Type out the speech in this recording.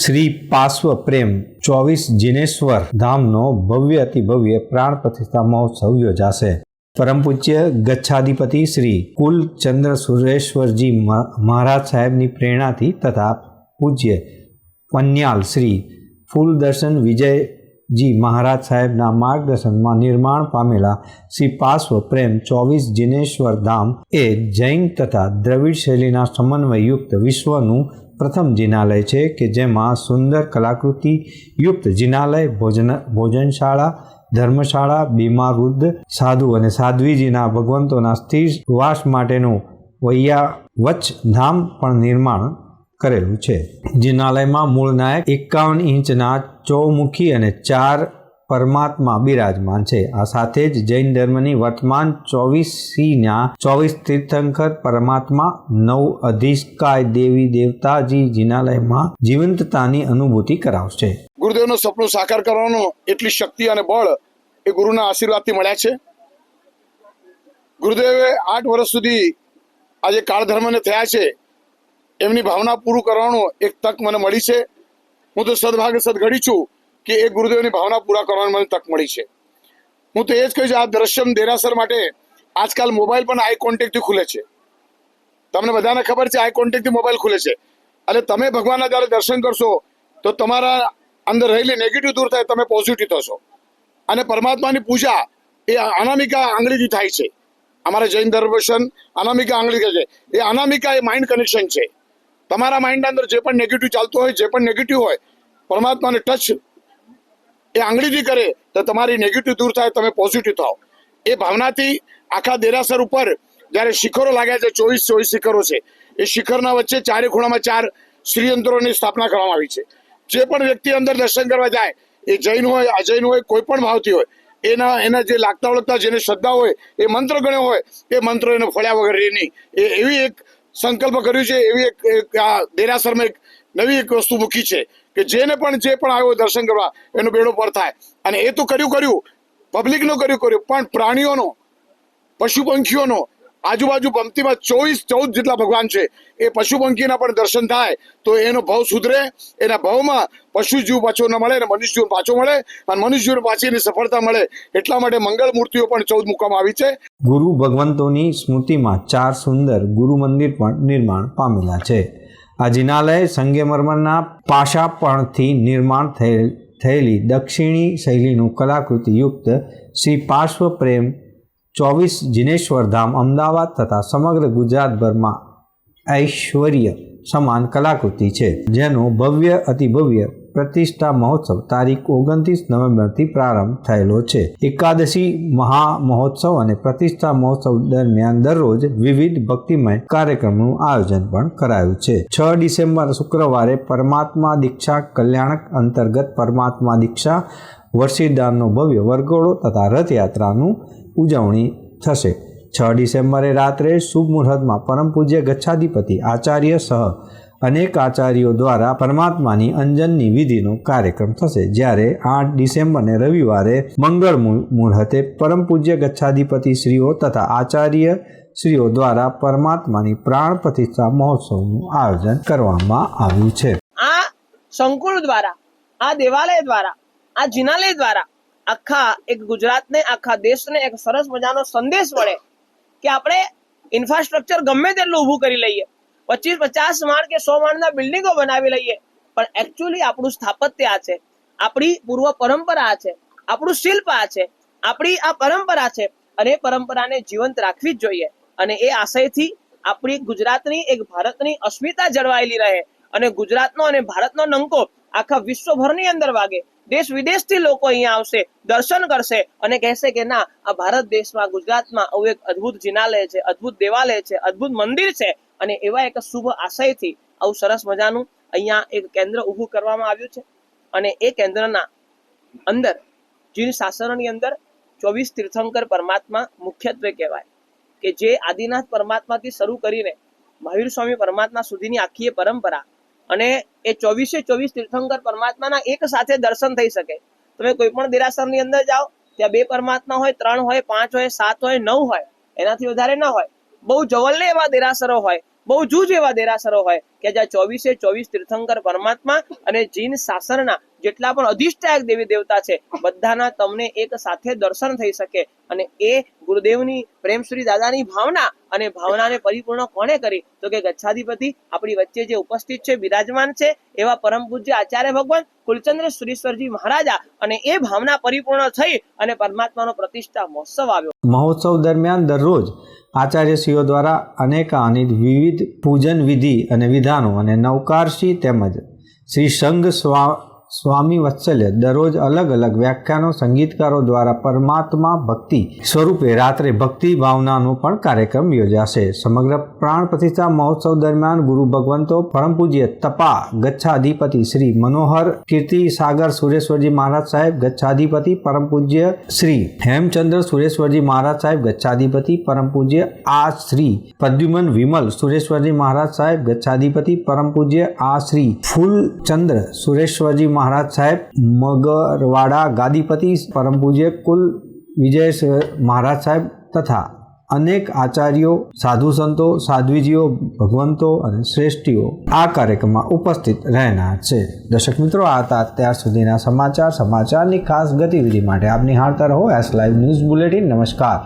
શ્રી પાર્શ્વ પ્રેમ 24 જિનેશ્વર ધામનો ભવ્ય અતિ ભવ્ય પ્રાણ પ્રતિષ્ઠા મહોત્સવ યોજાશે। પરમ પૂજ્ય ગચ્છાધિપતિ શ્રી કુલચંદ્ર સુરેશ્વરજી મહારાજ સાહેબની પ્રેરણાથી તથા પૂજ્ય પન્યાલ શ્રી ફૂલદર્શન વિજયજી મહારાજ સાહેબના માર્ગદર્શનમાં નિર્માણ પામેલા શ્રી પાર્શ્વ પ્રેમ 24 જિનેશ્વર ધામ એ જૈન તથા દ્રવિડ શૈલીના સમન્વયયુક્ત વિશ્વનું પ્રથમ જિનાલય છે કે જેમાં સુંદર કલાકૃતિ યુક્ત જિનાલય, ભોજનશાળા, ધર્મશાળા, બીમાર વૃદ્ધ, સાધુ અને સાધ્વીજીના ભગવંતોના સ્થિર વાસ માટેનું વૈયાવચ ધામ પણ નિર્માણ કરેલું છે। જિનાલયમાં મૂળ નાયક 51 ઇંચના ચૌમુખી અને 4 પરમાત્મા બિરાજમાન છે। આ સાથે જ જૈન ધર્મની વર્તમાન 24ના 24 તીર્થંકર પરમાત્મા 9 અધિષ્કાય દેવી દેવતાજી જિનાલયમાં જીવંતતાની અનુભૂતિ કરાવશે। ગુરુદેવનું સપનું સાકાર કરવાનો એટલી શક્તિ અને બળ એ ગુરુના આશીર્વાદથી મળ્યા છે। ગુરુદેવે 8 વર્ષ સુધી આજે કાળ ધર્મને થયા છે એમની ભાવના પૂરું કરવાનો એક તક મને મળી છે। હું તો સદભાગ્ય સદઘડી છું કે એ ગુરુદેવની ભાવના પૂરા કરવાની મને તક મળી છે। હું તો એ જ કહીશ, આ દ્રશ્યમ દેરાસર માટે આજકાલ મોબાઈલ પણ આઈ કોન્ટેક્ટથી ખુલે છે। તમને બધાને ખબર છે આઈ કોન્ટેક્ટથી મોબાઈલ ખુલે છે। એટલે તમે ભગવાનના જ્યારે દર્શન કરશો તો તમારા અંદર રહેલી નેગેટિવ દૂર થાય, તમે પોઝિટિવ થશો। અને પરમાત્માની પૂજા એ અનામિકા આંગળીથી થાય છે। અમારા જૈન દર્શન અનામિકા આંગળી કહે છે। એ અનામિકા એ માઇન્ડ કનેક્શન છે। તમારા માઇન્ડના અંદર જે પણ નેગેટિવ ચાલતું હોય, જે પણ નેગેટિવ હોય, પરમાત્માને ટચ એ આંગળીથી કરે તો તમારી નેગેટિવ દૂર થાય, તમે પોઝિટિવ થાઓ। એ ભાવનાથી આખા દેરાસર ઉપર જ્યારે શિખરો લાગ્યા છે, 24 શિખરો છે, એ શિખરના વચ્ચે ચારે ખૂણામાં 4 શ્રીયંત્રોની સ્થાપના કરવામાં આવી છે। જે પણ વ્યક્તિ અંદર દર્શન કરવા જાય, એ જૈન હોય, અજૈન હોય, કોઈ પણ ભાવથી હોય, એના જે લાગતા ઓળખતા જેને શ્રદ્ધા હોય, એ મંત્ર ગણ્યો હોય, એ મંત્રો એને ફળ્યા વગર રહે નહીં। એવી એક સંકલ્પ કર્યું છે। એવી એક આ દેરાસરમાં એક નવી એક વસ્તુ મૂકી છે કે જે પણ આવ્યો દર્શન કરવા એનો બેડો પાર થાય। અને એ તો કર્યું પબ્લિકનો કર્યું પણ પ્રાણીઓનો, પશુ પંખીઓનો આજુબાજુ પંક્તિમાં 14 જેટલા ભગવાન છે, એ પશુ પંખીના પણ દર્શન થાય તો એનો ભાવ સુધરે। એના ભાવમાં પશુ જીવ પાછો ન મળે અને મનુષ્ય જીવ પાછો મળે, અને મનુષ્ય જીવ પાછીની સફળતા મળે। એટલા માટે મંગળ મૂર્તિઓ પણ 14 મૂકવામાં આવી છે। ગુરુ ભગવંતોની સ્મૃતિમાં 4 સુંદર ગુરુ મંદિર પણ નિર્માણ પામેલા છે। આ જિનાલય સંગેમરમરના પાશાપણથી નિર્માણ થયેલી દક્ષિણી શૈલીનું કલાકૃતિયુક્ત શ્રી પાર્શ્વ પ્રેમ 24 જિનેશ્વર ધામ અમદાવાદ તથા સમગ્ર ગુજરાતભરમાં ઐશ્વર્ય સમાન કલાકૃતિ છે, જેનો ભવ્ય અતિભવ્ય પ્રતિષ્ઠા મહોત્સવ તારીખ 29 નવેમ્બરથી પ્રારંભ થયેલો છે। એકાદશી મહામહોત્સવ અને પ્રતિષ્ઠા મહોત્સવ દરમિયાન દરરોજ વિવિધ ભક્તિમય કાર્યક્રમનું આયોજન પણ કરાયું છે। 6 ડિસેમ્બર શુક્રવારે પરમાત્મા દીક્ષા કલ્યાણક અંતર્ગત પરમાત્મા દીક્ષા વર્ષીદાનનો ભવ્ય વરઘોડો તથા રથયાત્રાનું ઉજવણી થશે। 6 ડિસેમ્બરે રાત્રે શુભ મુહૂર્તમાં પરમ પૂજ્ય ગચ્છાધિપતિ આચાર્ય સહ અનેક આચાર્યો દ્વારા પરમાત્માની અંજનની વિધિનો કાર્યક્રમ થશે। જ્યારે 8 ડિસેમ્બરને રવિવારે મંગળ મુહૂર્તે પરમ પૂજ્ય ગચ્છાધિપતિ શ્રીઓ તથા આચાર્ય શ્રીઓ દ્વારા પરમાત્માની પ્રાણ પ્રતિષ્ઠા મહોત્સવનું આયોજન કરવામાં આવ્યું છે। આ સંકુલ દ્વારા, આ દેવાલય દ્વારા, આ જિનાલય દ્વારા આખા એક ગુજરાતને, આખા દેશને એક સરસ મજાનો સંદેશ મળે કે આપણે ઇન્ફ્રાસ્ટ્રક્ચર ગમે તેટલું ઊભું કરી લઈએ, 25-50 માળ કે 100 માળના બિલ્ડિંગો બનાવી લઈએ, પણ એકચ્યુઅલી આપણું સ્થાપત્ય આ છે, આપણી પૂર્વ પરંપરા આ છે, આપણું શિલ્પ આ છે, આપણી આ પરંપરા છે, અને એ પરંપરાને જીવંત રાખવી જ જોઈએ। અને એ આશયથી આપણી ગુજરાતની, એક ભારતની અસ્મિતા જળવાયેલી રહે અને ગુજરાતનો અને ભારતનો ડંકો આખા વિશ્વભરની અંદર વાગે। દેશ વિદેશથી લોકો અહીંયા આવશે, દર્શન કરશે અને કહેશે કે ના, આ ભારત દેશમાં, ગુજરાતમાં આવું એક અદ્ભુત જિનાલય છે, અદ્ભુત દેવાલય છે, અદ્ભુત મંદિર છે। અને એવા એક શુભ આશયથી આવું સરસ મજાનું અહીંયા એક કેન્દ્ર ઊભું કરવામાં આવ્યું છે। અને એ કેન્દ્રના અંદર જીન શાસનની અંદર 24 તીર્થંકર પરમાત્મા મુખ્યત્વે કહેવાય કે જે આદિનાથ પરમાત્માથી શરૂ કરીને મહાવીર સ્વામી પરમાત્મા સુધીની આખી એ પરંપરા, અને એ 24 તીર્થંકર પરમાત્માના એક સાથે દર્શન થઈ શકે। તમે કોઈ પણ દેરાસરની અંદર જાઓ, ત્યાં 2 પરમાત્મા હોય, 3 હોય, 5 હોય, 7 હોય, 9 હોય, એનાથી વધારે ના હોય। બહુ જવલ્લે એવા દેરાસરો હોય, બહુ જૂજ એવા દેરાસરો હોય કે જ્યાં 24 તીર્થંકર પરમાત્મા અને જીન શાસનના જેટલા પણ અધિષ્ઠાયક દેવી દેવતા છે બધાના તમને એક સાથે દર્શન થઈ શકે. અને એ ગુરુદેવની પ્રેમશ્રી દાદાની ભાવના અને ભાવનાને પરિપૂર્ણ કોણે કરી તો કે ગચ્છાધિપતિ આપણી વચ્ચે જે ઉપસ્થિત છે બિરાજમાન છે એવા પરમ પૂજ્ય આચાર્ય ભગવાન કુલચંદ્ર સુરેશ્વરજી મહારાજા. અને એ ભાવના પરિપૂર્ણ થઈ અને પરમાત્માનો પ્રતિષ્ઠા મહોત્સવ આવ્યો. મહોત્સવ દરમિયાન દરરોજ આચાર્યશ્રીઓ દ્વારા અનેકાનેક વિવિધ પૂજન વિધિ અને વિધાનો અને નવકારશ્રી તેમજ શ્રી સંઘ સ્વામી વત્સલ્ય દરરોજ અલગ અલગ વ્યાખ્યાનો સંગીતકારો દ્વારા પરમાત્મા ભક્તિ સ્વરૂપે રાત્રે ભક્તિ ભાવનાનો પણ કાર્યક્રમ યોજાશે. સમગ્ર પ્રાણ પ્રતિષ્ઠા મહોત્સવ દરમિયાન ગુરુ ભગવંતો પરમ પૂજ્ય તપા ગચ્છાધિપતિ શ્રી મનોહર કીર્તિ સાગર સુરેશ્વરજી મહારાજ સાહેબ ગચ્છાધિપતિ, પરમ પૂજ્ય શ્રી હેમચંદ્ર સુરેશ્વરજી મહારાજ સાહેબ ગચ્છાધિપતિ, પરમ પૂજ્ય આ શ્રી પ્રદ્યુમન વિમલ સુરેશ્વરજી મહારાજ સાહેબ ગચ્છાધિપતિ, પરમ પૂજ્ય આ શ્રી ફૂલચંદ્ર સુરેશ્વરજી મહારાજ સાહેબ મગરવાડા ગાદીપતિ, પરમ પૂજ્ય કુલ વિજય મહારાજ સાહેબ તથા અનેક આચાર્યો, સાધુ સંતો, સાધ્વીજીઓ, ભગવંતો અને શ્રેષ્ઠીઓ આ કાર્યક્રમમાં ઉપસ્થિત રહેનાર છે. દર્શક મિત્રો, આ હતા અત્યાર સુધીના સમાચારની ખાસ ગતિવિધિ માટે આપ નિહાળતા રહો એસ લાઈવ ન્યૂઝ બુલેટિન. નમસ્કાર.